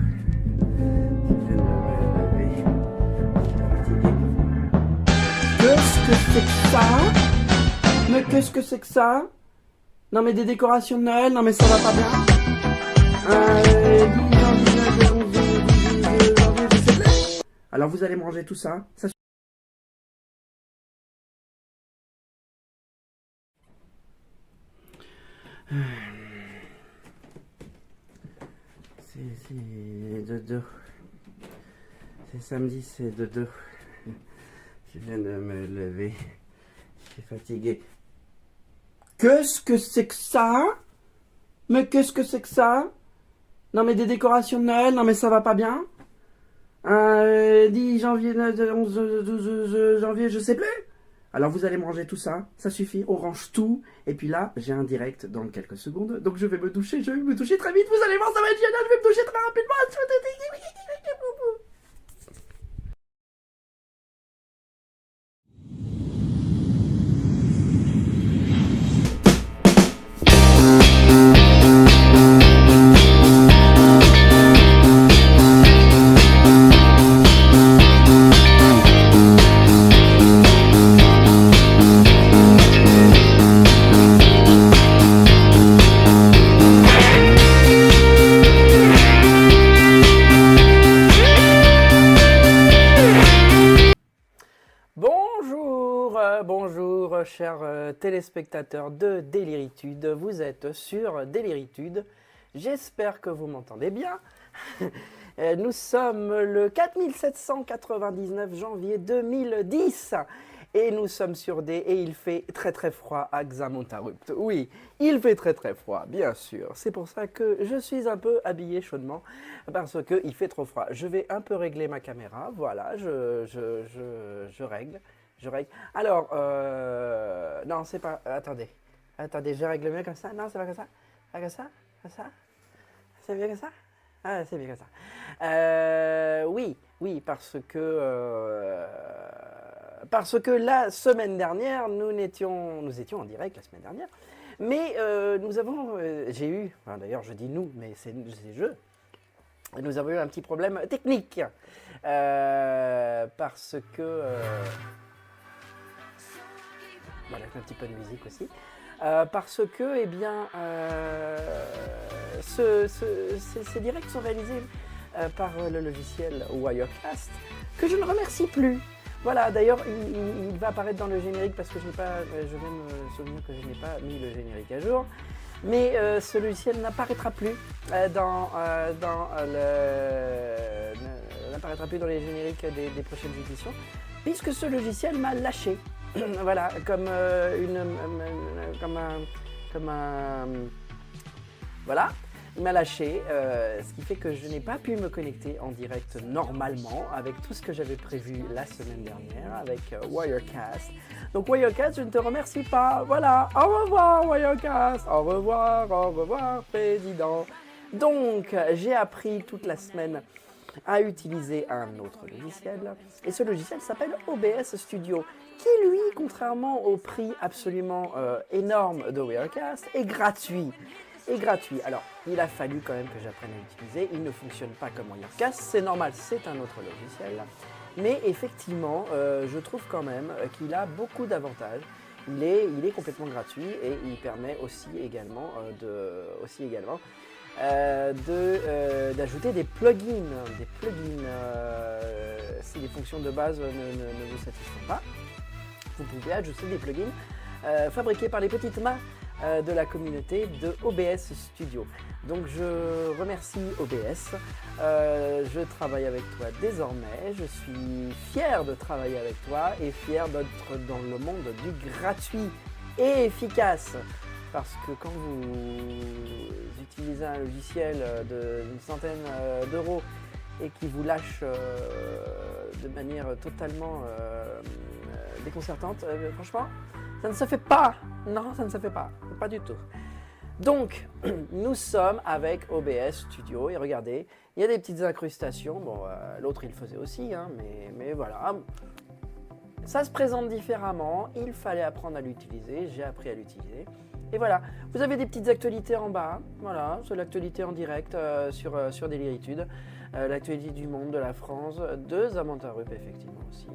Je viens de me lever. Fatigué. Qu'est-ce que c'est que ça? Mais qu'est-ce que c'est que ça? Non mais des décorations de Noël, non mais ça va pas bien. 10 janvier, 11 janvier, je sais plus. Alors vous allez manger tout ça, c'est dodo. C'est samedi, c'est dodo. Je viens de me lever. Je suis fatigué. Qu'est-ce que c'est que ça? Mais qu'est-ce que c'est que ça? Non mais des décorations de Noël, non mais ça va pas bien. 10 janvier, 11, 12 janvier, je sais plus. Alors vous allez manger tout ça, ça suffit, on range tout. Et puis là, j'ai un direct dans quelques secondes, donc je vais me doucher, je vais me doucher très vite, vous allez voir, ça va être génial, je vais me doucher très rapidement. Bonjour, chers téléspectateurs de Déliritude, vous êtes sur Déliritude, j'espère que vous m'entendez bien. Nous sommes le 4799 janvier 2010 et nous sommes sur D et il fait très très froid à Xamontarupt. Oui, il fait très très froid, bien sûr. C'est pour ça que je suis un peu habillé chaudement parce qu'il fait trop froid. Je vais un peu régler ma caméra, voilà, je règle. Alors, non, c'est pas... Attendez, je règle mieux comme ça. Non, c'est pas comme ça. Pas comme ça. Comme ça. C'est bien comme ça. Ah, c'est bien comme ça. Oui, parce que la semaine dernière, nous étions en direct la semaine dernière, mais nous avons, enfin, d'ailleurs je dis nous, mais c'est jeux, nous avons eu un petit problème technique, parce que... voilà, un petit peu de musique aussi. Parce que, eh bien, ces directs sont réalisés par le logiciel Wirecast, que je ne remercie plus. Voilà, d'ailleurs, il va apparaître dans le générique parce que je viens de me souvenir que je n'ai pas mis le générique à jour. Mais ce logiciel n'apparaîtra plus n'apparaîtra plus dans les génériques des prochaines éditions, puisque ce logiciel m'a lâché. Voilà, voilà, il m'a lâché, ce qui fait que je n'ai pas pu me connecter en direct normalement avec tout ce que j'avais prévu la semaine dernière avec Wirecast. Donc Wirecast, je ne te remercie pas. Voilà, au revoir Wirecast, au revoir président. Donc j'ai appris toute la semaine à utiliser un autre logiciel, et ce logiciel s'appelle OBS Studio, qui lui, contrairement au prix absolument énorme de Wirecast, est gratuit. Alors, il a fallu quand même que j'apprenne à l'utiliser, il ne fonctionne pas comme Wirecast, c'est normal, c'est un autre logiciel, mais effectivement, je trouve quand même qu'il a beaucoup d'avantages. Il est complètement gratuit et il permet aussi également d'ajouter des plugins. Si les fonctions de base ne vous satisfont pas, vous pouvez ajouter des plugins fabriqués par les petites mains de la communauté de OBS Studio. Donc je remercie OBS, je travaille avec toi désormais, je suis fier de travailler avec toi et fier d'être dans le monde du gratuit et efficace. Parce que quand vous utilisez un logiciel d'une centaine d'euros et qui vous lâche de manière totalement déconcertante, franchement, ça ne se fait pas. Non, ça ne se fait pas. Pas du tout. Donc, nous sommes avec OBS Studio et regardez, il y a des petites incrustations. Bon, l'autre il le faisait aussi, hein, mais voilà. Ça se présente différemment, il fallait apprendre à l'utiliser, j'ai appris à l'utiliser. Et voilà, vous avez des petites actualités en bas. Voilà, c'est l'actualité en direct sur Déliritude. L'actualité du monde, de la France, de Samantha Rupp, effectivement aussi.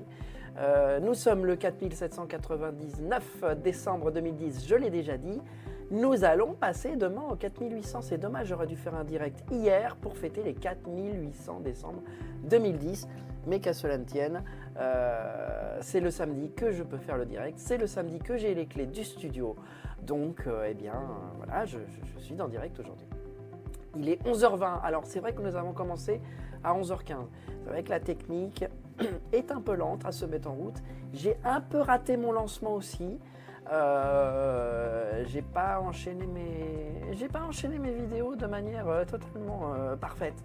Nous sommes le 4799 décembre 2010, je l'ai déjà dit. Nous allons passer demain au 4800. C'est dommage, j'aurais dû faire un direct hier pour fêter les 4800 décembre 2010. Mais qu'à cela ne tienne, c'est le samedi que je peux faire le direct. C'est le samedi que j'ai les clés du studio. Donc, voilà, je suis en direct aujourd'hui. Il est 11h20. Alors, c'est vrai que nous avons commencé à 11h15. C'est vrai que la technique est un peu lente à se mettre en route. J'ai un peu raté mon lancement aussi. J'ai pas enchaîné mes vidéos de manière totalement parfaite.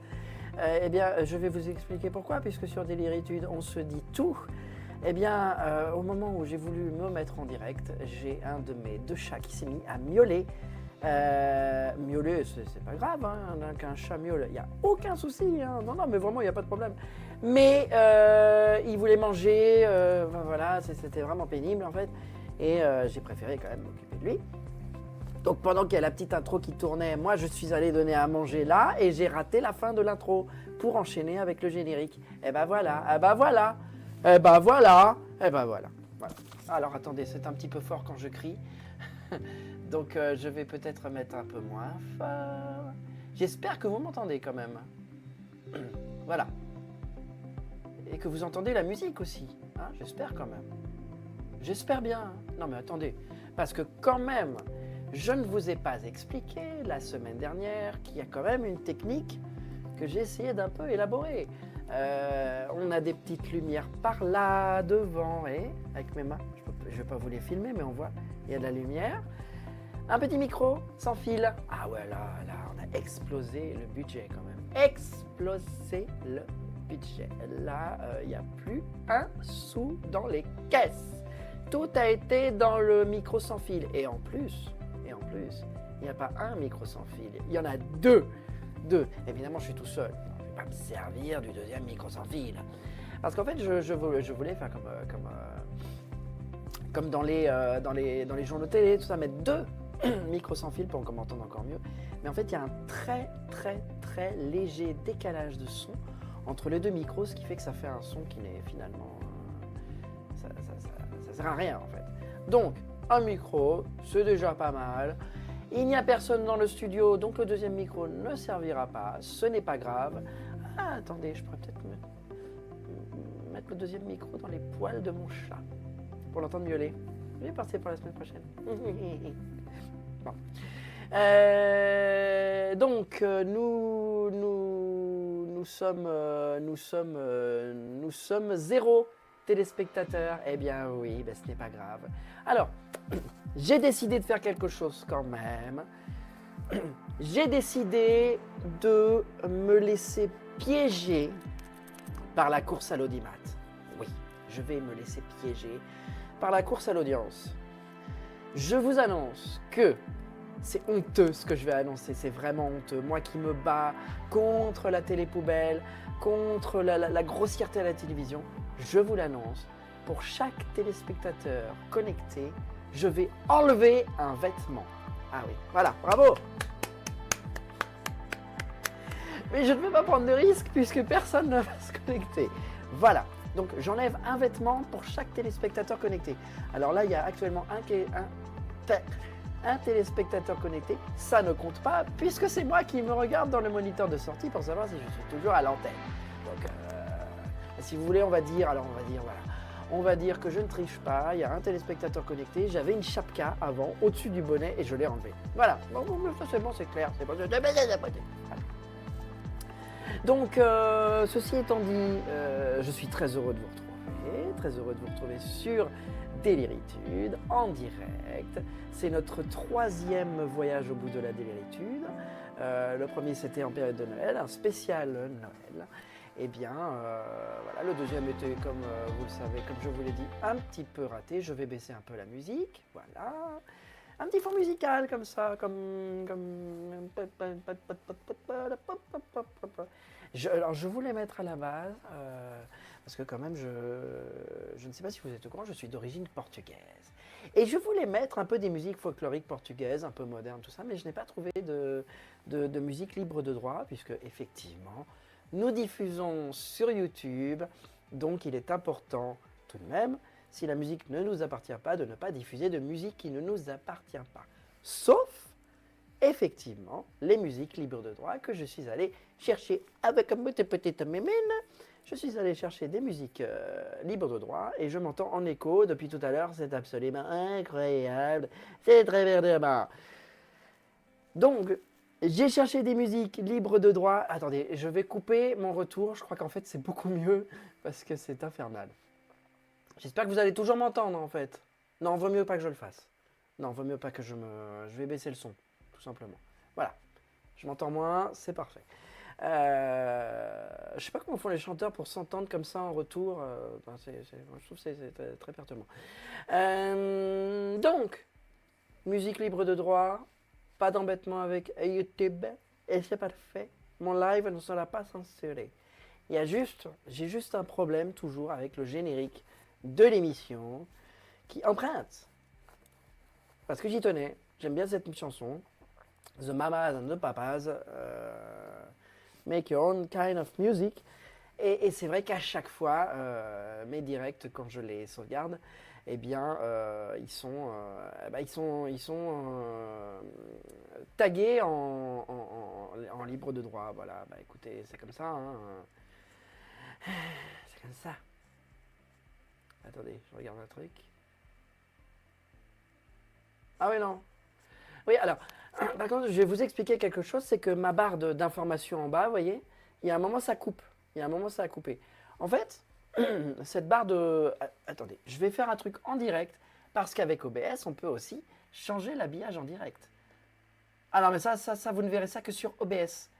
Eh bien, je vais vous expliquer pourquoi, puisque sur Déliritude, on se dit tout. Eh bien, au moment où j'ai voulu me mettre en direct, j'ai un de mes deux chats qui s'est mis à miauler. Miauler, c'est pas grave, hein, qu'un chat miaule, il n'y a aucun souci, hein. Non, mais vraiment, il n'y a pas de problème. Mais il voulait manger, voilà, c'était vraiment pénible en fait. Et j'ai préféré quand même m'occuper de lui. Donc pendant qu'il y a la petite intro qui tournait, moi je suis allé donner à manger là et j'ai raté la fin de l'intro pour enchaîner avec le générique. Et ben voilà, voilà. Alors attendez, c'est un petit peu fort quand je crie. Donc je vais peut-être mettre un peu moins fort. J'espère que vous m'entendez quand même. Voilà. Et que vous entendez la musique aussi. Hein, j'espère quand même. J'espère bien. Non mais attendez, parce que quand même, je ne vous ai pas expliqué la semaine dernière qu'il y a quand même une technique que j'ai essayé d'un peu élaborer. On a des petites lumières par là, devant, et avec mes mains, je ne vais pas vous les filmer, mais on voit, il y a de la lumière. Un petit micro sans fil. Ah ouais, là, on a explosé le budget quand même. Explosé le budget. Là, il n'y a plus un sou dans les caisses. Tout a été dans le micro sans fil. Et en plus, il n'y a pas un micro sans fil. Il y en a deux. Évidemment, je suis tout seul. Je ne vais pas me servir du deuxième micro sans fil. Parce qu'en fait, je voulais faire comme dans les journaux télé, tout ça, mettre deux micros sans fil pour qu'on m'entende encore mieux. Mais en fait, il y a un très, très, très léger décalage de son entre les deux micros, ce qui fait que ça fait un son qui n'est finalement... ça sert à rien en fait. Donc, un micro, c'est déjà pas mal. Il n'y a personne dans le studio, donc le deuxième micro ne servira pas. Ce n'est pas grave. Ah, attendez, je pourrais peut-être mettre le deuxième micro dans les poils de mon chat pour l'entendre miauler. Je vais partir pour la semaine prochaine. Bon. Donc, nous sommes 0 téléspectateurs. Eh bien oui, ce n'est pas grave. Alors, j'ai décidé de faire quelque chose quand même. J'ai décidé de me laisser piéger par la course à l'audimat. Oui, je vais me laisser piéger par la course à l'audience. Je vous annonce que c'est honteux ce que je vais annoncer, c'est vraiment honteux. Moi qui me bats contre la télé-poubelle, contre la grossièreté à la télévision, je vous l'annonce, pour chaque téléspectateur connecté, je vais enlever un vêtement. Ah oui, voilà, bravo! Mais je ne vais pas prendre de risque puisque personne ne va se connecter. Voilà, donc j'enlève un vêtement pour chaque téléspectateur connecté. Alors là, il y a actuellement un téléspectateur connecté, ça ne compte pas puisque c'est moi qui me regarde dans le moniteur de sortie pour savoir si je suis toujours à l'antenne. Donc, si vous voulez, on va dire que je ne triche pas, il y a un téléspectateur connecté, j'avais une chapka avant, au-dessus du bonnet et je l'ai enlevé. Voilà, bon, c'est bon, c'est clair, c'est bon. Donc, ceci étant dit, je suis très heureux de vous retrouver sur Déliritude, en direct. C'est notre 3e voyage au bout de la Déliritude. Le premier, c'était en période de Noël, un spécial Noël. Eh bien, voilà, le deuxième était, comme vous le savez, comme je vous l'ai dit, un petit peu raté. Je vais baisser un peu la musique, voilà. Un petit fond musical comme ça, alors je voulais mettre à la base, parce que quand même, je ne sais pas si vous êtes au courant, je suis d'origine portugaise. Et je voulais mettre un peu des musiques folkloriques portugaises, un peu modernes, tout ça, mais je n'ai pas trouvé de musique libre de droit, puisque effectivement, nous diffusons sur YouTube, donc il est important tout de même, si la musique ne nous appartient pas, de ne pas diffuser de musique qui ne nous appartient pas. Sauf, effectivement, les musiques libres de droit que je suis allé chercher avec une petite mémine. Je suis allé chercher des musiques libres de droit et je m'entends en écho depuis tout à l'heure. C'est absolument incroyable. C'est très bien. Donc, j'ai cherché des musiques libres de droit. Attendez, je vais couper mon retour. Je crois qu'en fait, c'est beaucoup mieux parce que c'est infernal. J'espère que vous allez toujours m'entendre en fait. Non, vaut mieux pas que je le fasse. Non, vaut mieux pas que je vais baisser le son, tout simplement. Voilà. Je m'entends moins, c'est parfait. Je sais pas comment font les chanteurs pour s'entendre comme ça en retour. Je trouve que c'est très perturbant. Donc, musique libre de droit, pas d'embêtement avec YouTube, et c'est parfait. Mon live ne sera pas censuré. J'ai juste un problème toujours avec le générique de l'émission qui emprunte. Parce que j'y tenais, j'aime bien cette chanson. The Mamas and the Papas make your own kind of music. Et c'est vrai qu'à chaque fois, mes directs, quand je les sauvegarde, eh bien, ils sont tagués en libre de droit. Voilà, bah écoutez, c'est comme ça. Hein. C'est comme ça. Attendez, je regarde un truc. Ah oui, non. Oui, alors, par contre, je vais vous expliquer quelque chose, c'est que ma barre d'informations en bas, vous voyez, il y a un moment, ça coupe. Il y a un moment, ça a coupé. En fait, cette barre de... Attendez, je vais faire un truc en direct, parce qu'avec OBS, on peut aussi changer l'habillage en direct. Alors, mais ça, vous ne verrez ça que sur OBS.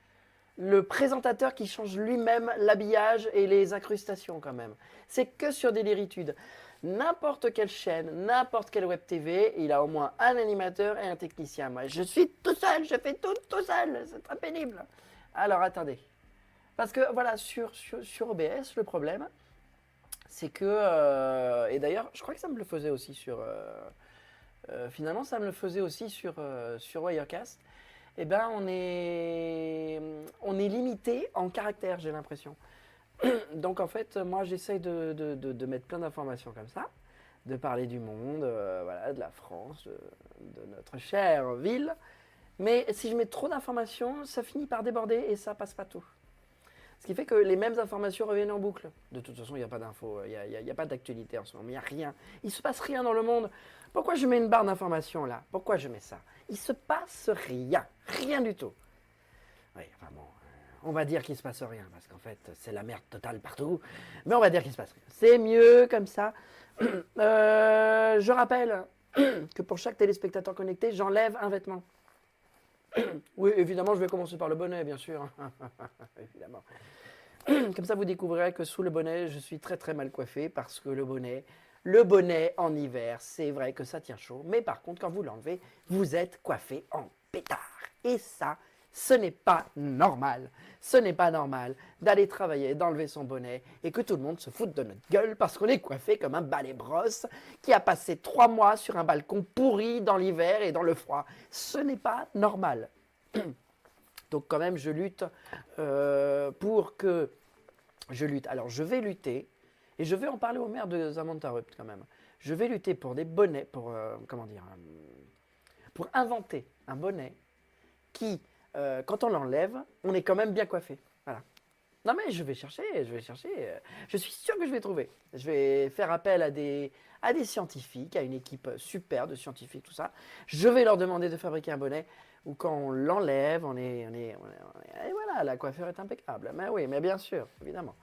Le présentateur qui change lui-même l'habillage et les incrustations quand même. C'est que sur Déliritude. N'importe quelle chaîne, n'importe quelle web TV, il a au moins un animateur et un technicien. Moi, je suis tout seul, je fais tout seul, c'est très pénible. Alors, attendez. Parce que, voilà, sur OBS, le problème, c'est que... et d'ailleurs, je crois que ça me le faisait aussi sur... finalement, ça me le faisait aussi sur Wirecast. Eh ben, on est limité en caractères, j'ai l'impression. Donc en fait, moi j'essaye de mettre plein d'informations comme ça, de parler du monde, voilà, de la France, de notre chère ville. Mais si je mets trop d'informations, ça finit par déborder et ça passe pas tout. Ce qui fait que les mêmes informations reviennent en boucle. De toute façon, il n'y a pas d'infos, il n'y a pas d'actualité en ce moment, il n'y a rien. Il ne se passe rien dans le monde. Pourquoi je mets une barre d'informations là? Pourquoi je mets ça? Il ne se passe rien, rien du tout. Oui, enfin bon, on va dire qu'il ne se passe rien, parce qu'en fait, c'est la merde totale partout. Mais on va dire qu'il ne se passe rien. C'est mieux comme ça. Je rappelle que pour chaque téléspectateur connecté, j'enlève un vêtement. Oui, évidemment, je vais commencer par le bonnet, bien sûr. Évidemment. Comme ça, vous découvrirez que sous le bonnet, je suis très très mal coiffé, parce que le bonnet en hiver, c'est vrai que ça tient chaud. Mais par contre, quand vous l'enlevez, vous êtes coiffé en pétard. Et ça, ce n'est pas normal. Ce n'est pas normal d'aller travailler, d'enlever son bonnet et que tout le monde se foute de notre gueule parce qu'on est coiffé comme un balai brosse qui a passé 3 mois sur un balcon pourri dans l'hiver et dans le froid. Ce n'est pas normal. Donc quand même, je lutte pour que... Je lutte. Alors je vais lutter et je vais en parler au maire de Zamantarupt quand même. Je vais lutter pour des bonnets, pour pour inventer un bonnet qui... quand on l'enlève, on est quand même bien coiffé. Voilà. Non mais je vais chercher. Je suis sûr que je vais trouver. Je vais faire appel à des scientifiques, à une équipe super de scientifiques, tout ça. Je vais leur demander de fabriquer un bonnet où quand on l'enlève, et voilà, la coiffure est impeccable. Mais oui, mais bien sûr, évidemment.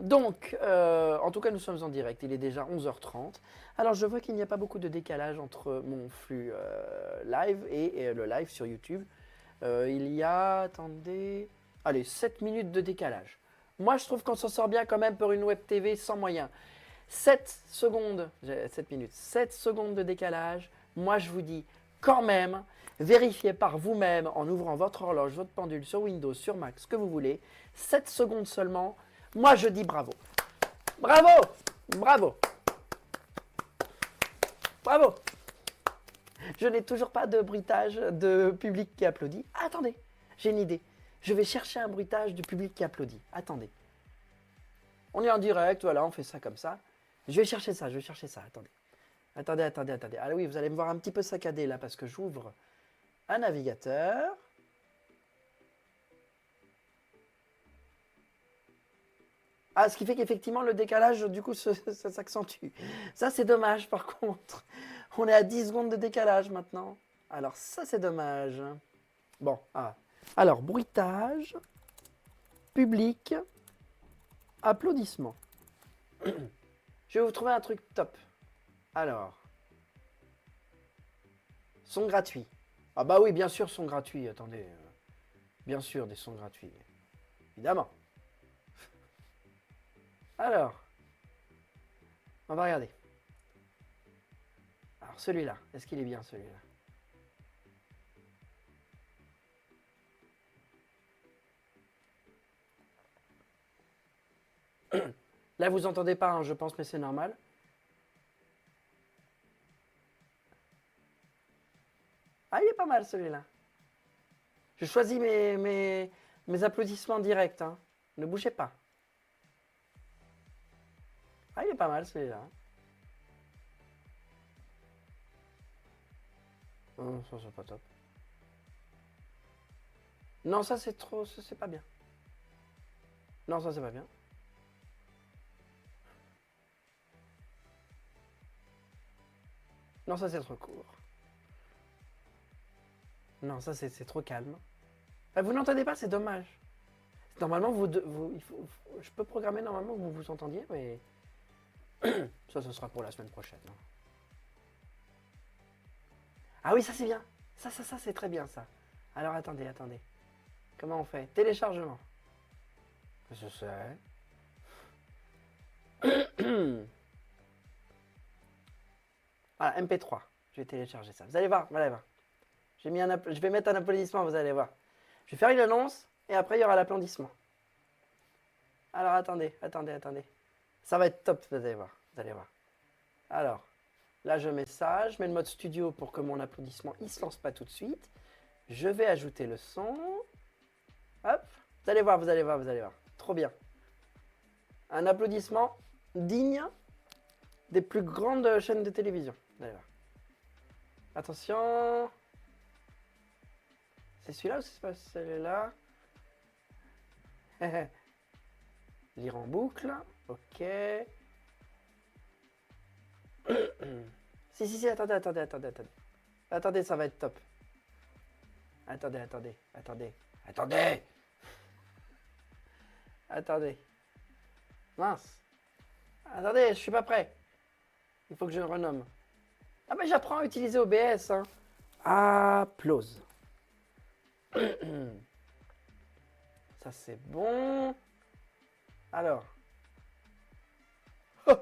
Donc, en tout cas, nous sommes en direct. Il est déjà 11h30. Alors, je vois qu'il n'y a pas beaucoup de décalage entre mon flux live et le live sur YouTube. Il y a, attendez, allez, 7 minutes de décalage. Moi, je trouve qu'on s'en sort bien quand même pour une web TV sans moyens. 7 secondes, 7 minutes, 7 secondes de décalage. Moi, je vous dis quand même, vérifiez par vous-même en ouvrant votre horloge, votre pendule sur Windows, sur Mac, ce que vous voulez. 7 secondes seulement. Moi, je dis bravo. Bravo! Bravo! Bravo! Je n'ai toujours pas de bruitage de public qui applaudit. Ah, attendez, j'ai une idée. Je vais chercher un bruitage du public qui applaudit. Attendez. On est en direct, voilà, on fait ça comme ça. Je vais chercher ça, attendez. Attendez. Ah oui, vous allez me voir un petit peu saccadé là parce que j'ouvre un navigateur. Ah, ce qui fait qu'effectivement, le décalage, du coup, ça s'accentue. Ça, c'est dommage, par contre. On est à 10 secondes de décalage maintenant. Alors, ça, c'est dommage. Bon, alors, bruitage, public, applaudissements. Je vais vous trouver un truc top. Alors, son gratuit. Ah bah oui, bien sûr, son gratuit. Attendez. Bien sûr, des sons gratuits. Évidemment. Alors, on va regarder. Alors celui-là, est-ce qu'il est bien celui-là? Là, vous entendez pas, hein, je pense, mais c'est normal. Ah, il est pas mal celui-là. Je choisis mes applaudissements directs. Hein. Ne bougez pas. Ah, il est pas mal celui-là. Non, ça c'est pas top. Non, ça c'est trop, ça c'est pas bien. Non, ça c'est pas bien. Non, ça c'est trop court. Non, ça c'est trop calme. Ah, vous n'entendez pas, c'est dommage. Normalement, je peux programmer normalement que vous vous entendiez, mais ça, ce sera pour la semaine prochaine. Hein. Ah oui, ça c'est bien. Ça, c'est très bien ça. Alors attendez. Comment on fait? Téléchargement. Je sais. Voilà, MP3. Je vais télécharger ça. Vous allez voir, je vais mettre un applaudissement, vous allez voir. Je vais faire une annonce et après il y aura l'applaudissement. Alors attendez. Ça va être top, vous allez voir. Alors, là je mets ça, je mets le mode studio pour que mon applaudissement il se lance pas tout de suite. Je vais ajouter le son. Hop, vous allez voir. Trop bien. Un applaudissement digne des plus grandes chaînes de télévision. Vous allez voir. Attention. C'est celui-là ou c'est pas celui-là? Lire en boucle. Ok. Si, attendez. Attendez, ça va être top. Attendez. Mince. Attendez, je suis pas prêt. Il faut que je le renomme. Ah ben j'apprends à utiliser OBS. Hein. Applause. Ça c'est bon. Alors. Oh.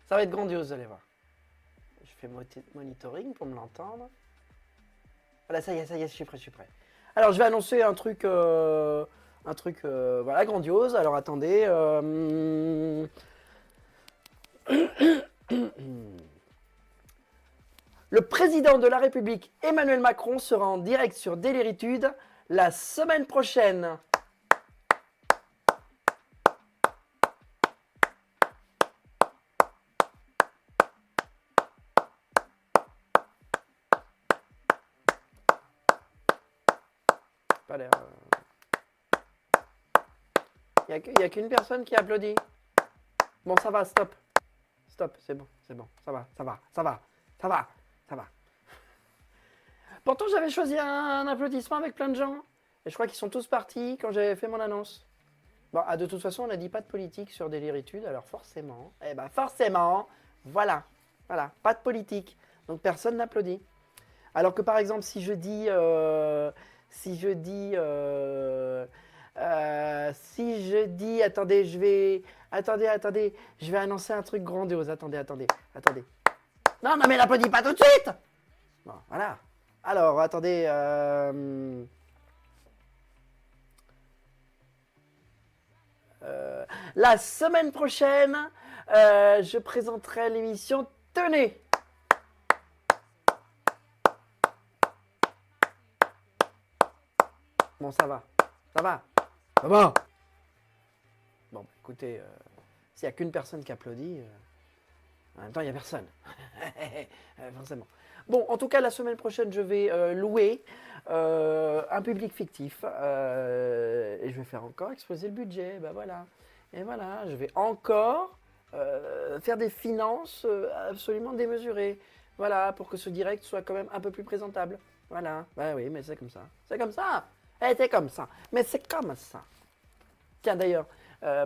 Ça va être grandiose, vous allez voir. Je fais monitoring pour me l'entendre. Voilà, ça y est, je suis prêt. Alors je vais annoncer un truc voilà, grandiose. Alors attendez. Le président de la République, Emmanuel Macron, sera en direct sur Déliritude la semaine prochaine. Pas l'air. Il n'y a qu'une personne qui applaudit. Bon, ça va, stop. Stop, c'est bon. Ça va. Pourtant, j'avais choisi un applaudissement avec plein de gens. Et je crois qu'ils sont tous partis quand j'avais fait mon annonce. Bon, de toute façon, on n'a dit pas de politique sur Déliritude, alors forcément, voilà, pas de politique. Donc personne n'applaudit. Alors que par exemple, si je dis Si je dis, attendez, attendez, je vais annoncer un truc grandiose. Attendez. Non, mais l'applaudis pas tout de suite. Bon, voilà. Alors, attendez. La semaine prochaine, je présenterai l'émission Tenez. Bon, ça va. Bon, bah, écoutez, s'il n'y a qu'une personne qui applaudit, en même temps, il n'y a personne. Forcément. Bon, en tout cas, la semaine prochaine, je vais louer un public fictif. Et je vais faire encore exploser le budget. Ben voilà. Et voilà, je vais encore faire des finances absolument démesurées. Voilà, pour que ce direct soit quand même un peu plus présentable. Voilà. Ben oui, mais c'est comme ça. C'est comme ça. C'est comme ça. Mais c'est comme ça. Tiens, d'ailleurs,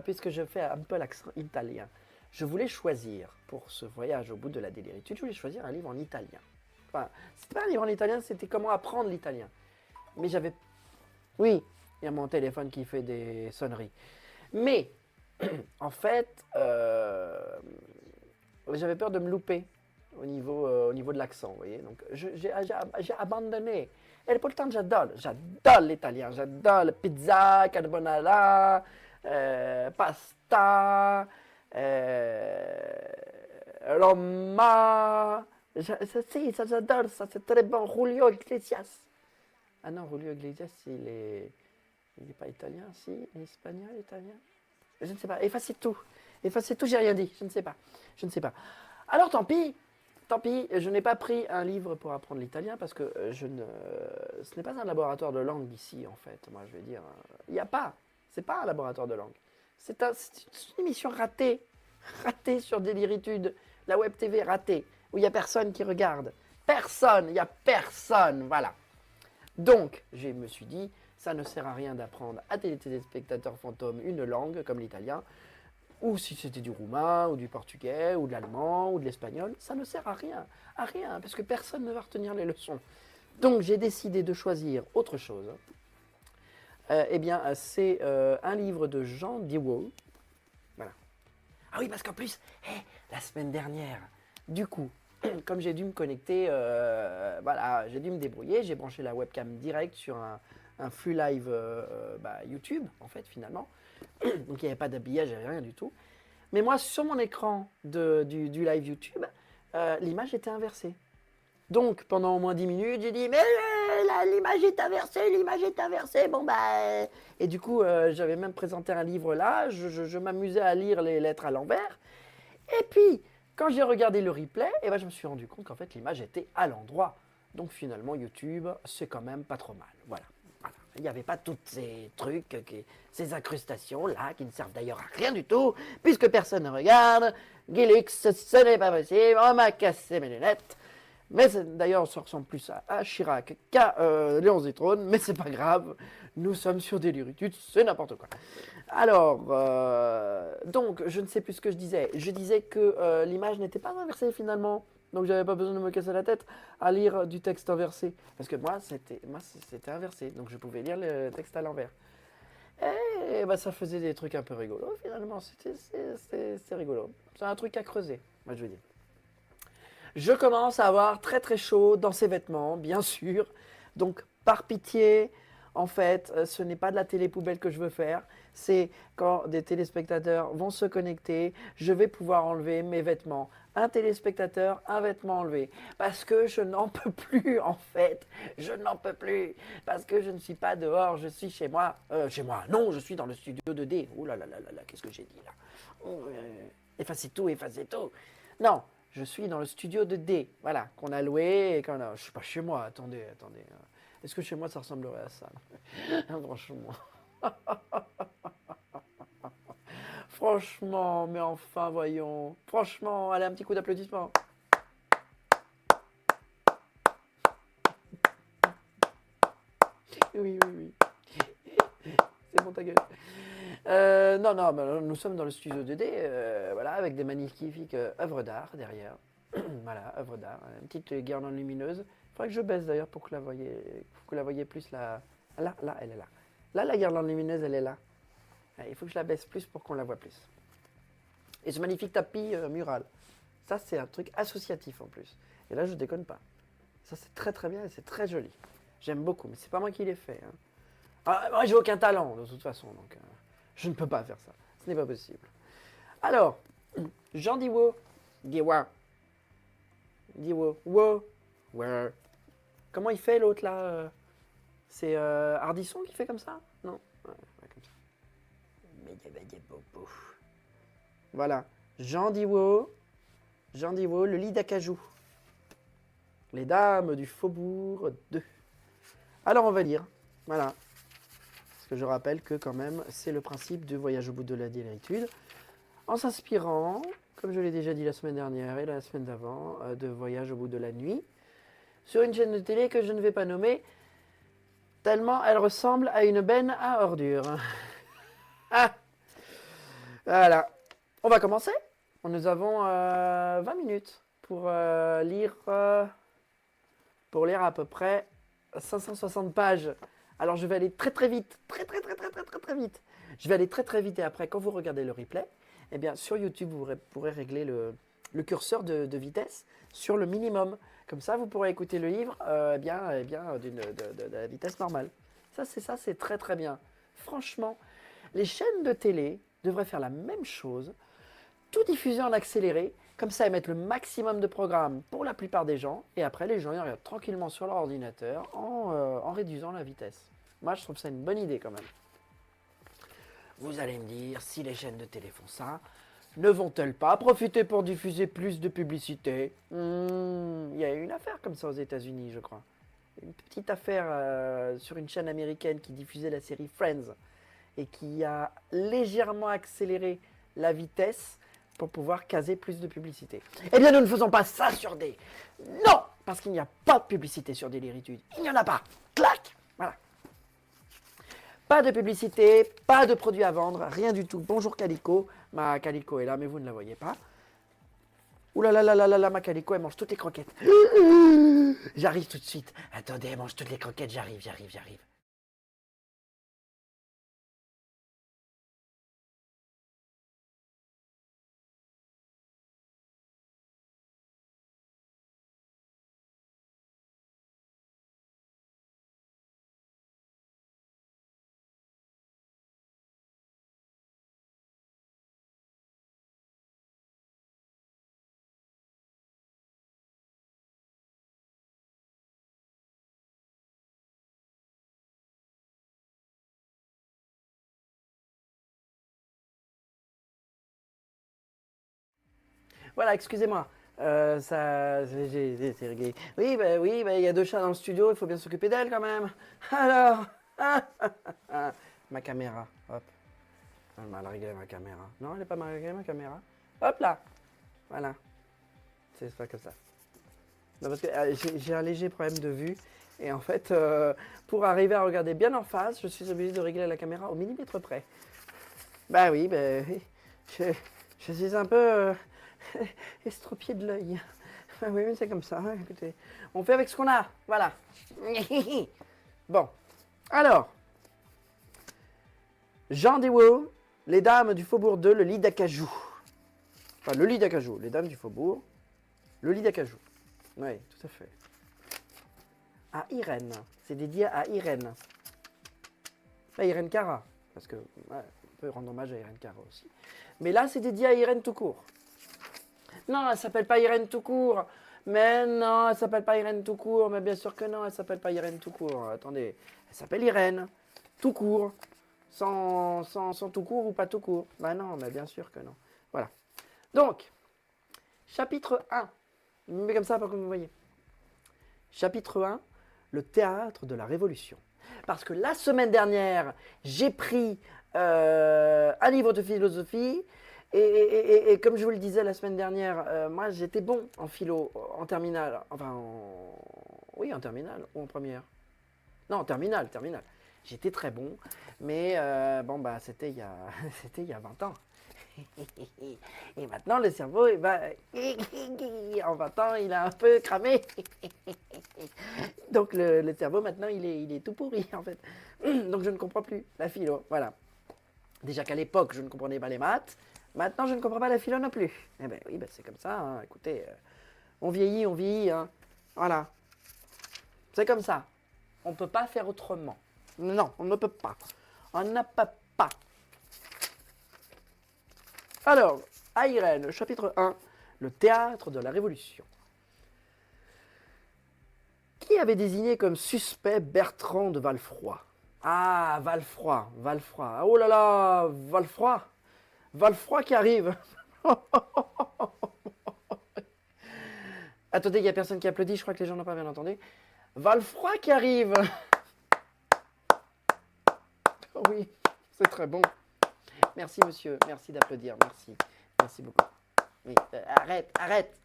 puisque je fais un peu l'accent italien, je voulais choisir, pour ce voyage au bout de la déliritude, je voulais choisir un livre en italien. Enfin, c'était pas un livre en italien, c'était comment apprendre l'italien. Mais j'avais... Oui, il y a mon téléphone qui fait des sonneries. Mais, en fait, j'avais peur de me louper au niveau de l'accent, vous voyez. Donc, j'ai abandonné. Et pourtant, j'adore l'italien. J'adore la pizza, carbonara, pasta, Roma. J'adore ça, c'est très bon. Julio Iglesias. Ah non, Julio Iglesias, il est pas italien, si? Il est espagnol, italien? Je ne sais pas. Effacez tout, j'ai rien dit. Je ne sais pas. Alors tant pis, je n'ai pas pris un livre pour apprendre l'italien parce que ce n'est pas un laboratoire de langue ici, en fait. Moi, je vais dire, il n'y a pas. C'est pas un laboratoire de langue. C'est une émission ratée sur Déliritude, la web TV ratée, où il n'y a personne qui regarde. Il n'y a personne, voilà. Donc, je me suis dit, ça ne sert à rien d'apprendre à des téléspectateurs fantômes une langue comme l'italien, ou si c'était du roumain, ou du portugais, ou de l'allemand, ou de l'espagnol, ça ne sert à rien, parce que personne ne va retenir les leçons. Donc, j'ai décidé de choisir autre chose. Eh bien, c'est un livre de Jean Dewey. Voilà. Ah oui, parce qu'en plus, la semaine dernière, du coup, comme j'ai dû me connecter, voilà, j'ai dû me débrouiller, j'ai branché la webcam direct sur un flux live YouTube, en fait, finalement. Donc il n'y avait pas d'habillage, il n'y avait rien du tout. Mais moi, sur mon écran du live YouTube, l'image était inversée. Donc pendant au moins 10 minutes, j'ai dit, mais l'image est inversée, bon bah... Et du coup, j'avais même présenté un livre là, je m'amusais à lire les lettres à l'envers. Et puis, quand j'ai regardé le replay, je me suis rendu compte qu'en fait l'image était à l'endroit. Donc finalement, YouTube, c'est quand même pas trop mal. Voilà. Il n'y avait pas tous ces trucs, ces incrustations-là, qui ne servent d'ailleurs à rien du tout, puisque personne ne regarde. Gilux, ce n'est pas possible, on m'a cassé mes lunettes. Mais d'ailleurs, ça ressemble plus à Chirac qu'à Léon Zitrone, mais c'est pas grave, nous sommes sur Déliritude, c'est n'importe quoi. Alors, donc, je ne sais plus ce que je disais. Je disais que l'image n'était pas inversée finalement. Donc j'avais pas besoin de me casser la tête à lire du texte inversé. Parce que moi, c'était inversé. Donc je pouvais lire le texte à l'envers. Et ça faisait des trucs un peu rigolos finalement. C'est rigolo. C'est un truc à creuser, moi je veux dire. Je commence à avoir très très chaud dans ces vêtements, bien sûr. Donc par pitié, en fait, ce n'est pas de la télé-poubelle que je veux faire. C'est quand des téléspectateurs vont se connecter, je vais pouvoir enlever mes vêtements. Un téléspectateur, un vêtement enlevé. Parce que je n'en peux plus, en fait. Je n'en peux plus. Parce que je ne suis pas dehors, je suis chez moi. Chez moi, non, je suis dans le studio 2D. Ouh là là là là, qu'est-ce que j'ai dit là? Effacez tout. Non, je suis dans le studio 2D. Voilà, qu'on a loué et qu'on a... Je suis pas chez moi, attendez. Est-ce que chez moi ça ressemblerait à ça? Franchement. Franchement, mais enfin, voyons. Franchement, allez, un petit coup d'applaudissement. Oui. C'est bon, ta gueule. Non, nous sommes dans le studio 2D, voilà, avec des magnifiques œuvres d'art derrière. Voilà, œuvres d'art. Une petite guirlande lumineuse. Il faudrait que je baisse d'ailleurs pour que vous la voyez plus là. Là, elle est là. Là, la guirlande lumineuse, elle est là. Il faut que je la baisse plus pour qu'on la voit plus. Et ce magnifique tapis mural. Ça, c'est un truc associatif en plus. Et là, je déconne pas. Ça, c'est très très bien et c'est très joli. J'aime beaucoup, mais c'est pas moi qui l'ai fait. Hein. Ah, moi, j'ai aucun talent de toute façon, donc je ne peux pas faire ça. Ce n'est pas possible. Alors, Jean Diwo, Diwa, Diwo, Wo, Where. Comment il fait l'autre là C'est Hardisson qui fait comme ça? Non, ouais, comme ça. Voilà, Jean Diwo, le lit d'acajou. Les dames du faubourg 2. Alors on va lire, voilà. Parce que je rappelle que quand même, c'est le principe du voyage au bout de la délétude. En s'inspirant, comme je l'ai déjà dit la semaine dernière et la semaine d'avant, de voyage au bout de la nuit, sur une chaîne de télé que je ne vais pas nommer, tellement elle ressemble à une benne à ordures. Ah, voilà. On va commencer. Nous avons 20 minutes pour lire à peu près 560 pages. Alors je vais aller très très vite, très vite. Je vais aller très très vite et après quand vous regardez le replay, eh bien sur YouTube vous pourrez régler le curseur de vitesse sur le minimum. Comme ça vous pourrez écouter le livre de la vitesse normale. Ça c'est très très bien. Franchement, les chaînes de télé devraient faire la même chose, tout diffuser en accéléré, comme ça ils mettent le maximum de programmes pour la plupart des gens, et après les gens ils regardent tranquillement sur leur ordinateur en réduisant la vitesse. Moi je trouve ça une bonne idée quand même. Vous allez me dire, si les chaînes de télé font ça, ne vont-elles pas profiter pour diffuser plus de publicité? Il y a une affaire comme ça aux États-Unis, je crois. Une petite affaire sur une chaîne américaine qui diffusait la série Friends et qui a légèrement accéléré la vitesse pour pouvoir caser plus de publicité. Eh bien, nous ne faisons pas ça sur des... Non, parce qu'il n'y a pas de publicité sur des léritudes. Il n'y en a pas. Clac. Voilà. Pas de publicité, pas de produits à vendre, rien du tout. Bonjour Calico. Ma Calico est là, mais vous ne la voyez pas. Ouh là là là là là là, ma Calico, elle mange toutes les croquettes. J'arrive tout de suite. Attendez, elle mange toutes les croquettes, j'arrive. Voilà, excusez-moi. C'est réglé. Oui, il y a deux chats dans le studio, il faut bien s'occuper d'elle quand même. Alors, ma caméra, hop. Elle m'a mal réglé ma caméra. Non, elle n'est pas mal réglée ma caméra. Hop là, voilà. C'est pas comme ça. Non, parce que j'ai un léger problème de vue. Et en fait, pour arriver à regarder bien en face, je suis obligé de régler la caméra au millimètre près. Bah oui, je suis un peu estropié de l'œil. Ah oui, mais c'est comme ça, hein, écoutez. On fait avec ce qu'on a, voilà. Bon, alors. Jean Diwo, les dames du faubourg 2, le lit d'acajou. Enfin, le lit d'acajou, les dames du faubourg, le lit d'acajou. Oui, tout à fait. À Irène, c'est dédié à Irène. Pas Irène Cara, parce que on peut rendre hommage à Irène Cara aussi. Mais là, c'est dédié à Irène tout court. Non, elle s'appelle pas Irène tout court. Mais non, elle s'appelle pas Irène tout court. Mais bien sûr que non, elle s'appelle pas Irène tout court. Attendez, elle s'appelle Irène tout court. Sans tout court ou pas tout court. Bah non, mais bien sûr que non. Voilà. Donc, chapitre 1. Je me mets comme ça pour que vous voyez. Chapitre 1, le théâtre de la Révolution. Parce que la semaine dernière, j'ai pris un livre de philosophie. Et comme je vous le disais la semaine dernière, moi j'étais bon en philo, en terminale. Enfin, oui, en terminale ou en première. Non, en terminale. J'étais très bon, mais bon, bah, c'était il y a 20 ans. Et maintenant, le cerveau, en 20 ans, il a un peu cramé. Donc, le cerveau, maintenant, il est tout pourri, en fait. Donc, je ne comprends plus la philo. Voilà. Déjà qu'à l'époque, je ne comprenais pas les maths. Maintenant, je ne comprends pas la philo non plus. Eh bien, oui, ben, c'est comme ça. Hein. Écoutez, on vieillit. Hein. Voilà. C'est comme ça. On ne peut pas faire autrement. Non, on ne peut pas. On ne peut pas. Alors, à Irène, chapitre 1, le théâtre de la Révolution. Qui avait désigné comme suspect Bertrand de Valfroy? Ah, Valfroy. Oh là là, Valfroy qui arrive. Attendez, il n'y a personne qui applaudit, je crois que les gens n'ont pas bien entendu. Valfroy qui arrive. Oh oui, c'est très bon. Merci monsieur, merci d'applaudir, merci beaucoup. Oui, arrête.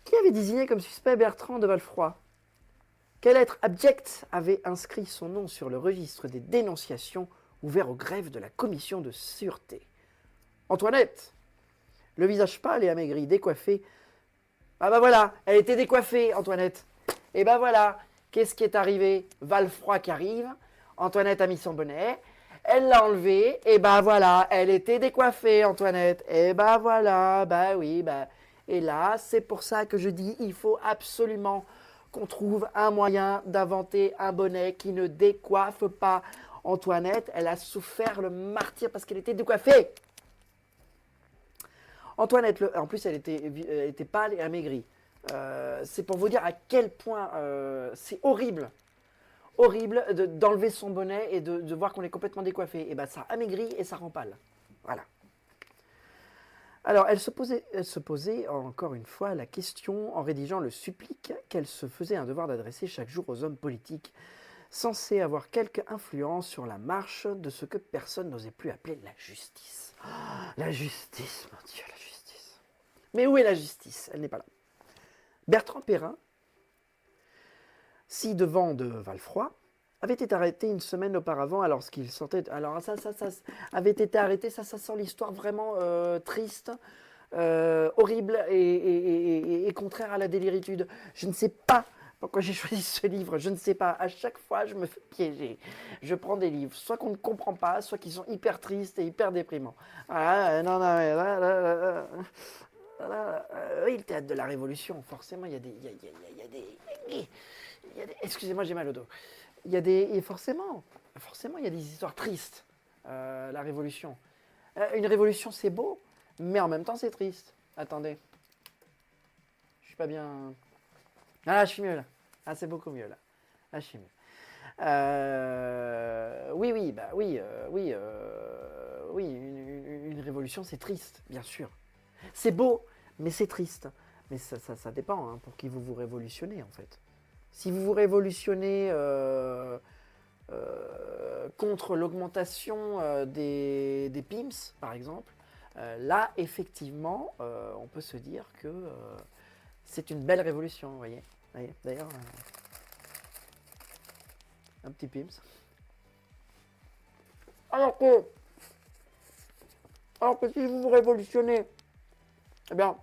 Qui avait désigné comme suspect Bertrand de Valfroy? Quel être abject avait inscrit son nom sur le registre des dénonciations ouvert aux grèves de la commission de sûreté? Antoinette, le visage pâle et amaigri, décoiffé. Ah bah voilà, elle était décoiffée, Antoinette. Et bah voilà, qu'est-ce qui est arrivé? Valfroy qui arrive, Antoinette a mis son bonnet, elle l'a enlevé, et bah voilà, elle était décoiffée, Antoinette. Et bah voilà, bah oui, bah... Et là, c'est pour ça que je dis, il faut absolument qu'on trouve un moyen d'inventer un bonnet qui ne décoiffe pas. Antoinette, elle a souffert le martyre parce qu'elle était décoiffée. Antoinette, en plus, elle était pâle et amaigrie. C'est pour vous dire à quel point c'est horrible d'enlever son bonnet et de voir qu'on est complètement décoiffé. Et bien, ça amaigrit et ça rend pâle. Voilà. Alors, elle se posait encore une fois la question en rédigeant le supplique qu'elle se faisait un devoir d'adresser chaque jour aux hommes politiques, censés avoir quelque influence sur la marche de ce que personne n'osait plus appeler la justice. Oh, la justice, mon Dieu, la justice. Mais où est la justice? Elle n'est pas là. Bertrand Perrin, ci-devant de Valfroy, avait été arrêté une semaine auparavant alors qu'il sortait... Alors ça avait été arrêté, ça sent l'histoire vraiment triste, horrible et contraire à la déliritude. Je ne sais pas pourquoi j'ai choisi ce livre, je ne sais pas. À chaque fois, je me fais piéger. Je prends des livres, soit qu'on ne comprend pas, soit qui sont hyper tristes et hyper déprimants. Ah, non, mais oui, le théâtre de la Révolution, forcément, il y a des... Excusez-moi, j'ai mal au dos. Forcément, il y a des histoires tristes, la Révolution. Une révolution, c'est beau, mais en même temps, c'est triste. Attendez. Je suis pas bien... Ah, là, je suis mieux, là. Ah, c'est beaucoup mieux, là. Là, je suis mieux. Oui, une révolution, c'est triste, bien sûr. C'est beau, mais c'est triste. Mais ça dépend, hein, pour qui vous révolutionnez, en fait. Si vous vous révolutionnez contre l'augmentation des PIMS, par exemple, là, effectivement, on peut se dire que c'est une belle révolution, vous voyez. D'ailleurs, un petit PIMS. Alors que si vous vous révolutionnez, eh bien,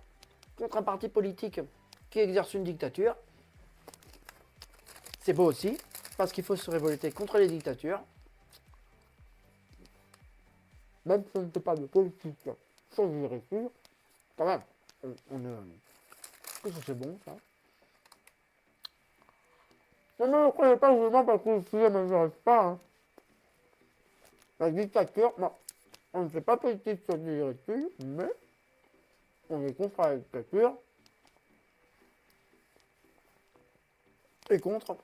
contre un parti politique qui exerce une dictature, c'est beau aussi, parce qu'il faut se révolter contre les dictatures. Même si ce n'était pas de politique sans vérifier, quand même, ça c'est bon, ça. Non, ne croyez pas vraiment parce que si ça ne m'intéresse pas. Hein. La dictature, non, on ne fait pas politique sans vérifier, mais on est contre la dictature et contre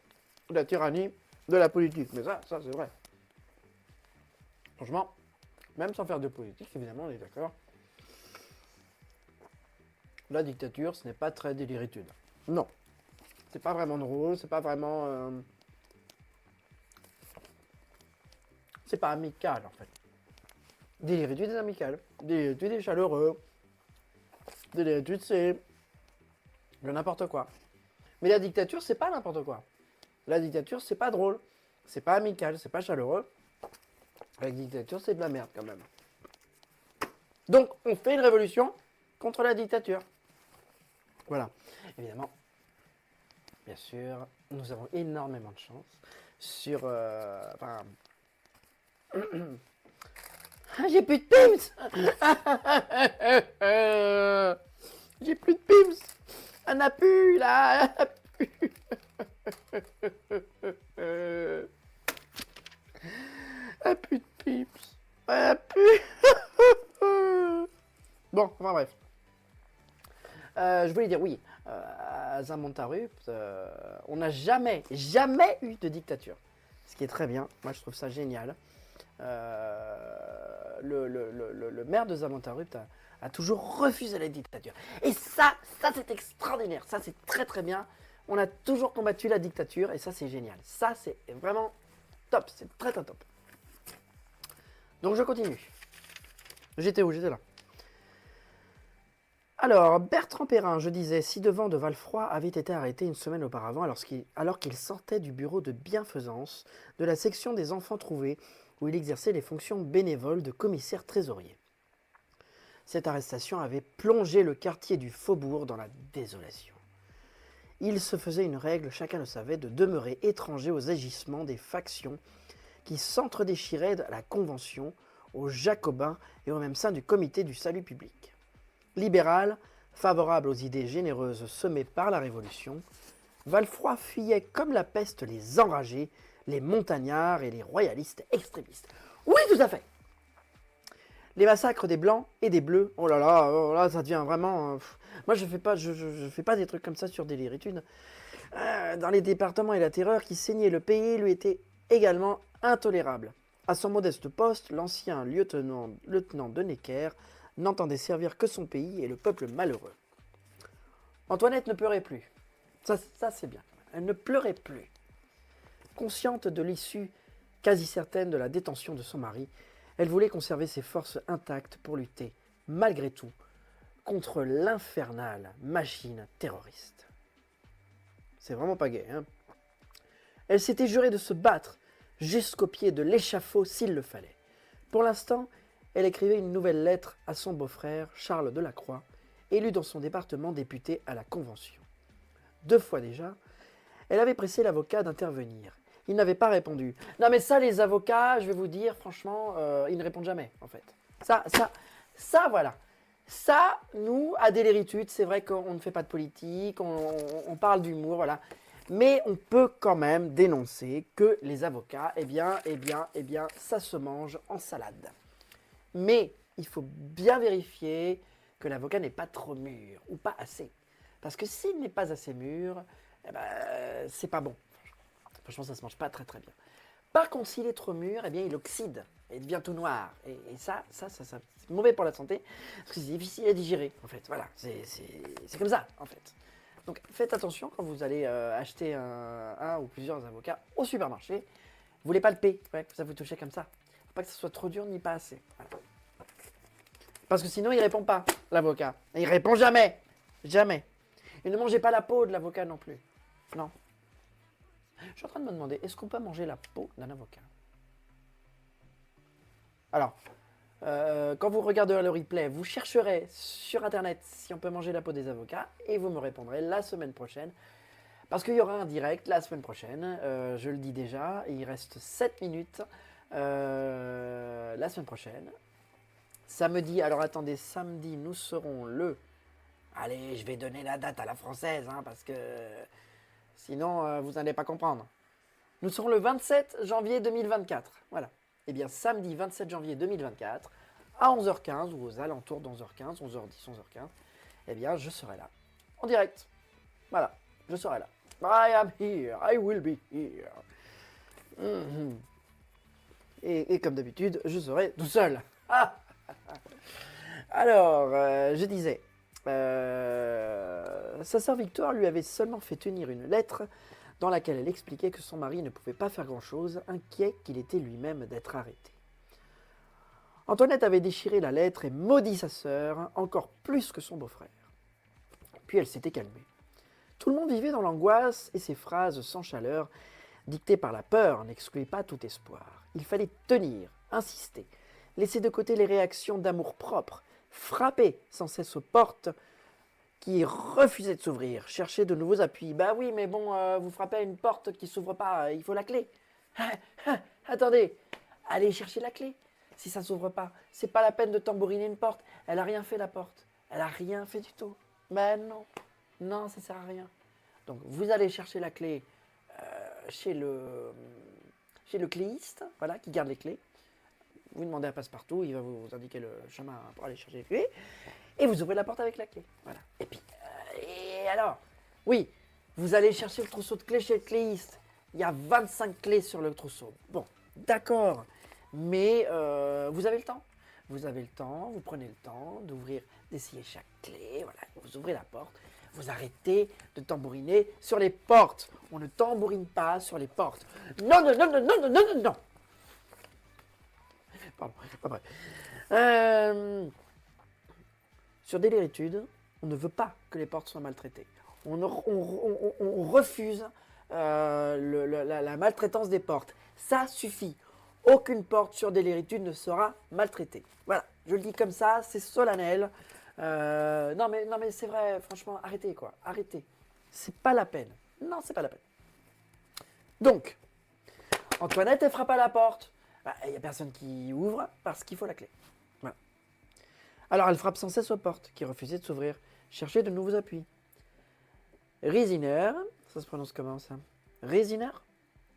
la tyrannie de la politique. Mais ça c'est vrai. Franchement, même sans faire de politique, évidemment, on est d'accord. La dictature, ce n'est pas très déliritude. Non. C'est pas vraiment drôle, c'est pas vraiment... C'est pas amical, en fait. Déliritude est amical. Déliritude est chaleureux. Déliritude, c'est... le n'importe quoi. Mais la dictature, c'est pas n'importe quoi. La dictature, c'est pas drôle. C'est pas amical, c'est pas chaleureux. La dictature, c'est de la merde, quand même. Donc, on fait une révolution contre la dictature. Voilà. Évidemment, bien sûr, nous avons énormément de chance sur... j'ai plus de pims. J'ai plus de pims. Elle n'a plus, là. Elle n'a plus de pims. Elle n'a plus. Bon, enfin bref. Je voulais dire, oui, à Zamontarupt, on n'a jamais eu de dictature. Ce qui est très bien. Moi, je trouve ça génial. Le maire de Zamontarupt a toujours refusé la dictature. Et ça c'est extraordinaire. Ça, c'est très très bien. On a toujours combattu la dictature et ça, c'est génial. Ça, c'est vraiment top. C'est très très top. Donc, je continue. J'étais où? J'étais là. Alors, Bertrand Perrin, je disais, ci-devant de Valfroy avait été arrêté une semaine auparavant alors qu'il sortait du bureau de bienfaisance de la section des enfants trouvés où il exerçait les fonctions bénévoles de commissaire trésorier. Cette arrestation avait plongé le quartier du Faubourg dans la désolation. Il se faisait une règle, chacun le savait, de demeurer étranger aux agissements des factions qui s'entre-déchiraient à la Convention, aux Jacobins et au même sein du Comité du salut public. Libéral, favorable aux idées généreuses semées par la Révolution, Valfroy fuyait comme la peste les enragés, les montagnards et les royalistes extrémistes. Oui, tout à fait. Les massacres des Blancs et des Bleus, oh là, ça devient vraiment... moi, je fais pas des trucs comme ça sur des véritudes. Dans les départements et la terreur qui saignait le pays lui était également intolérable. À son modeste poste, l'ancien lieutenant de Necker n'entendait servir que son pays et le peuple malheureux. Antoinette ne pleurait plus. Ça c'est bien. Elle ne pleurait plus. Consciente de l'issue quasi certaine de la détention de son mari, elle voulait conserver ses forces intactes pour lutter, malgré tout, contre l'infernale machine terroriste. C'est vraiment pas gai, hein? Elle s'était jurée de se battre jusqu'au pied de l'échafaud s'il le fallait. Pour l'instant, elle écrivait une nouvelle lettre à son beau-frère, Charles Delacroix, élu dans son département député à la Convention. 2 fois déjà, elle avait pressé l'avocat d'intervenir. Il n'avait pas répondu. Non mais ça, les avocats, je vais vous dire, franchement, ils ne répondent jamais, en fait. Ça, voilà. Ça, nous, à Déléritude, c'est vrai qu'on ne fait pas de politique, on parle d'humour, voilà. Mais on peut quand même dénoncer que les avocats, eh bien, ça se mange en salade. Mais il faut bien vérifier que l'avocat n'est pas trop mûr, ou pas assez. Parce que s'il n'est pas assez mûr, eh ben, c'est pas bon. Franchement, ça se mange pas très très bien. Par contre, s'il est trop mûr, eh bien, il oxyde et devient tout noir. Et ça, c'est mauvais pour la santé, parce que c'est difficile à digérer, en fait. Voilà, c'est comme ça, en fait. Donc, faites attention quand vous allez acheter un ou plusieurs avocats au supermarché. Vous voulez pas le payer, ouais, que ça vous touche comme ça. Faut pas que ce soit trop dur ni pas assez. Voilà. Parce que sinon, il répond pas, l'avocat. Et il répond jamais. Jamais. Et ne mangez pas la peau de l'avocat non plus. Non. Je suis en train de me demander, est-ce qu'on peut manger la peau d'un avocat? Alors, quand vous regarderez le replay, vous chercherez sur Internet si on peut manger la peau des avocats et vous me répondrez la semaine prochaine. Parce qu'il y aura un direct la semaine prochaine, je le dis déjà, il reste 7 minutes la semaine prochaine. Samedi, alors attendez, samedi, nous serons le... Allez, je vais donner la date à la française, hein, parce que sinon, vous n'allez pas comprendre. Nous serons le 27 janvier 2024. Voilà. Eh bien, samedi 27 janvier 2024, à 11h15, ou aux alentours de 11h15, 11h10, 11h15, eh bien, je serai là, en direct. Voilà, je serai là. I am here, I will be here. Et comme d'habitude, je serai tout seul. Alors, je disais, sa sœur Victoire lui avait seulement fait tenir une lettre dans laquelle elle expliquait que son mari ne pouvait pas faire grand-chose, inquiet qu'il était lui-même d'être arrêté. Antoinette avait déchiré la lettre et maudit sa sœur, encore plus que son beau-frère. Puis elle s'était calmée. Tout le monde vivait dans l'angoisse et ses phrases sans chaleur, dictées par la peur, n'excluaient pas tout espoir. Il fallait tenir, insister, laisser de côté les réactions d'amour-propre, Frappez sans cesse aux portes qui refusaient de s'ouvrir. Cherchez de nouveaux appuis. Bah oui, mais bon, vous frappez à une porte qui s'ouvre pas, il faut la clé. Attendez, allez chercher la clé. Si ça ne s'ouvre pas, c'est pas la peine de tambouriner une porte. Elle a rien fait la porte. Elle a rien fait du tout. Mais non, non, ça sert à rien. Donc vous allez chercher la clé chez le cléiste, voilà, qui garde les clés. Vous demandez à Passepartout, il va vous indiquer le chemin pour aller chercher les clés. Et vous ouvrez la porte avec la clé. Voilà. Et puis, et alors, oui, vous allez chercher le trousseau de clés chez le cléiste. Il y a 25 clés sur le trousseau. Bon, d'accord. Mais vous avez le temps. Vous avez le temps, vous prenez le temps d'ouvrir, d'essayer chaque clé. Voilà, vous ouvrez la porte. Vous arrêtez de tambouriner sur les portes. On ne tambourine pas sur les portes. Non, non, non, non, non, non, non, non. Pardon, pas vrai. Sur Déléritude, on ne veut pas que les portes soient maltraitées. On refuse la maltraitance des portes. Ça suffit. Aucune porte sur Déléritude ne sera maltraitée. Voilà, je le dis comme ça, c'est solennel. Non mais c'est vrai, franchement, arrêtez quoi, arrêtez. C'est pas la peine. Non, c'est pas la peine. Donc, Antoinette, elle frappe à la porte. Il n'y a personne qui ouvre parce qu'il faut la clé. Voilà. Alors elle frappe sans cesse aux portes qui refusaient de s'ouvrir. Cherchez de nouveaux appuis. Résiner, ça se prononce comment ça? Résiner?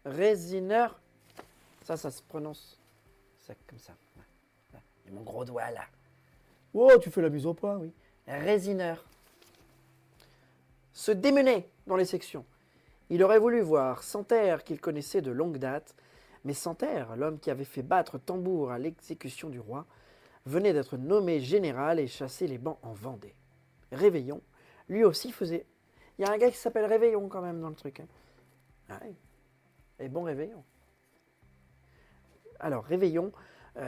Résiner? Ça se prononce comme ça. Et mon gros doigt là. Oh, tu fais la mise au point, oui. Résiner. Se démener dans les sections. Il aurait voulu voir Santerre qu'il connaissait de longue date, mais Santerre, l'homme qui avait fait battre tambour à l'exécution du roi, venait d'être nommé général et chassait les bancs en Vendée. Réveillon, lui aussi faisait... Il y a un gars qui s'appelle Réveillon quand même dans le truc. Hein. Ah oui. Et bon Réveillon. Alors Réveillon,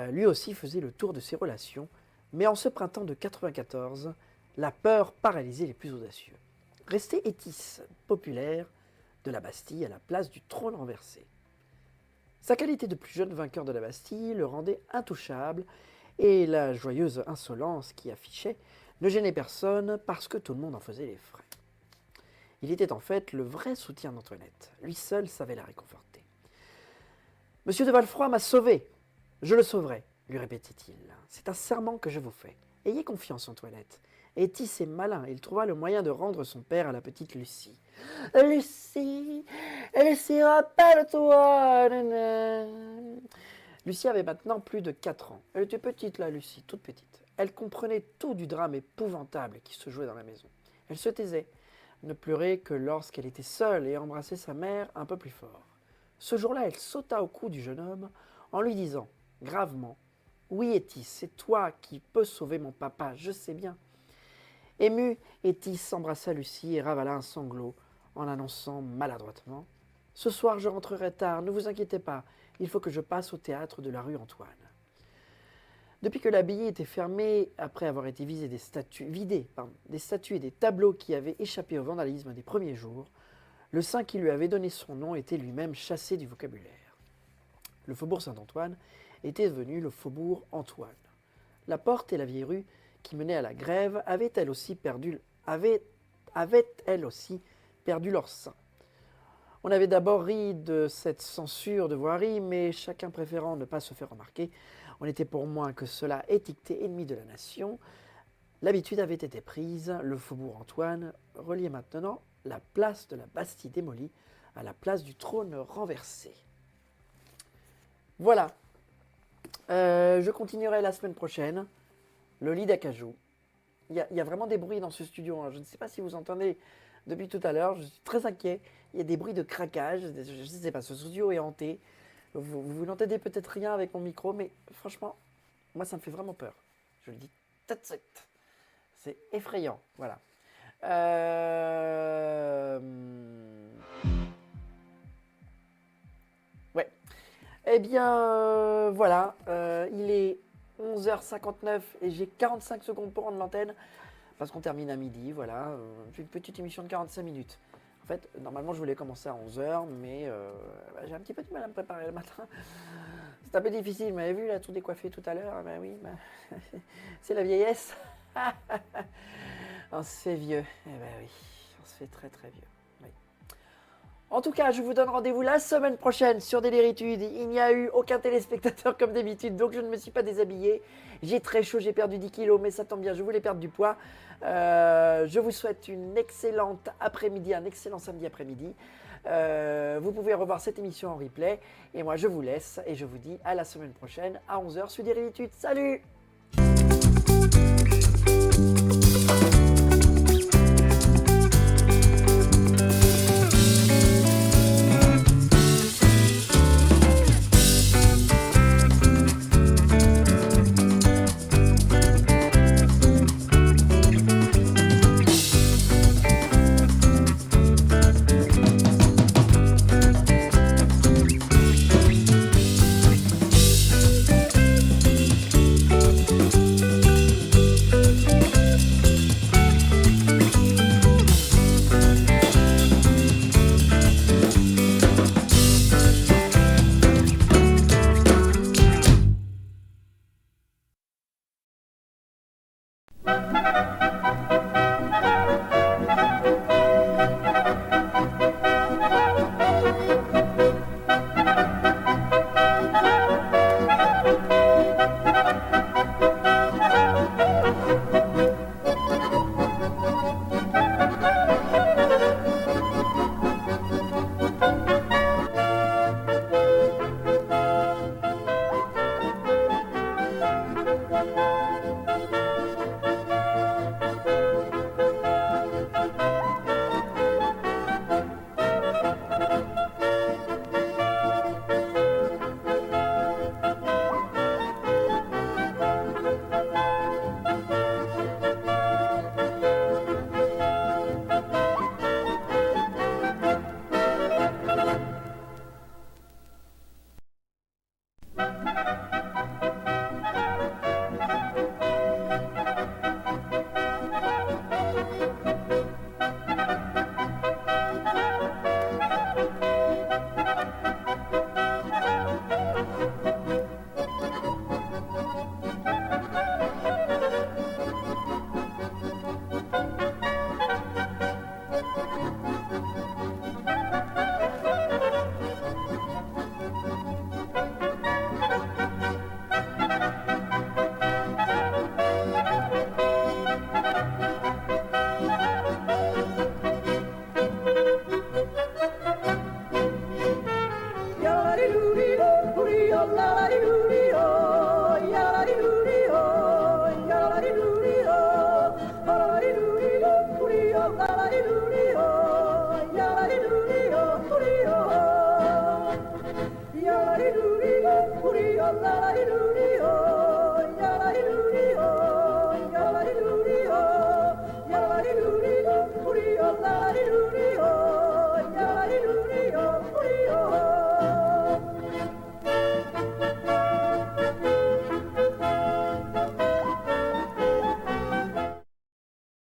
lui aussi faisait le tour de ses relations, mais en ce printemps de 94, la peur paralysait les plus audacieux. Restait Étis, populaire, de la Bastille à la place du trône renversé. Sa qualité de plus jeune vainqueur de la Bastille le rendait intouchable, et la joyeuse insolence qui affichait ne gênait personne parce que tout le monde en faisait les frais. Il était en fait le vrai soutien d'Antoinette. Lui seul savait la réconforter. « Monsieur de Valfroy m'a sauvé. Je le sauverai, lui répétait-il. C'est un serment que je vous fais. Ayez confiance, Antoinette. Étis est malin, il trouva le moyen de rendre son père à la petite Lucie. Lucie, Lucie, rappelle-toi. Lucie avait maintenant plus de 4 ans. Elle était petite là, Lucie, toute petite. Elle comprenait tout du drame épouvantable qui se jouait dans la maison. Elle se taisait, ne pleurait que lorsqu'elle était seule et embrassait sa mère un peu plus fort. Ce jour-là, elle sauta au cou du jeune homme en lui disant, gravement, « Oui, Étis, c'est toi qui peux sauver mon papa, je sais bien. » Ému, Étis embrassa Lucie et ravala un sanglot en annonçant maladroitement, « Ce soir, je rentrerai tard, ne vous inquiétez pas, il faut que je passe au théâtre de la rue Antoine. » Depuis que l'abbaye était fermée, après avoir été vidée des statues et des tableaux qui avaient échappé au vandalisme des premiers jours, le saint qui lui avait donné son nom était lui-même chassé du vocabulaire. Le faubourg Saint-Antoine était devenu le faubourg Antoine. La porte et la vieille rue qui menait à la grève avaient elles aussi perdu leur saint. On avait d'abord ri de cette censure de voirie, mais chacun préférant ne pas se faire remarquer, on était pour moins que cela étiqueté ennemi de la nation. L'habitude avait été prise, le faubourg Antoine reliait maintenant la place de la Bastille démolie à la place du trône renversé. Voilà. Je continuerai la semaine prochaine. Le lit d'acajou. Il y a vraiment des bruits dans ce studio. Hein. Je ne sais pas si vous entendez depuis tout à l'heure. Je suis très inquiet. Il y a des bruits de craquage. Je ne sais pas, ce studio est hanté. Vous n'entendez peut-être rien avec mon micro, mais franchement, moi, ça me fait vraiment peur. Je le dis tout de suite. C'est effrayant. Voilà. Ouais. Eh bien, voilà. Il est 11h59 et j'ai 45 secondes pour rendre l'antenne parce qu'on termine à midi. Voilà. J'ai une petite émission de 45 minutes. En fait, normalement, je voulais commencer à 11h, mais j'ai un petit peu de mal à me préparer le matin. C'est un peu difficile, vous m'avez vu là, tout décoiffé tout à l'heure. Ben oui, c'est la vieillesse. On se fait vieux. Eh ben oui, on se fait très très vieux. Oui. En tout cas, je vous donne rendez-vous la semaine prochaine sur Déliritude. Il n'y a eu aucun téléspectateur comme d'habitude, donc je ne me suis pas déshabillé. J'ai très chaud, j'ai perdu 10 kilos, mais ça tombe bien, je voulais perdre du poids. Je vous souhaite une excellente après-midi, un excellent samedi après-midi. Vous pouvez revoir cette émission en replay. Et moi, je vous laisse et je vous dis à la semaine prochaine à 11h sur Déliritude. Salut! la la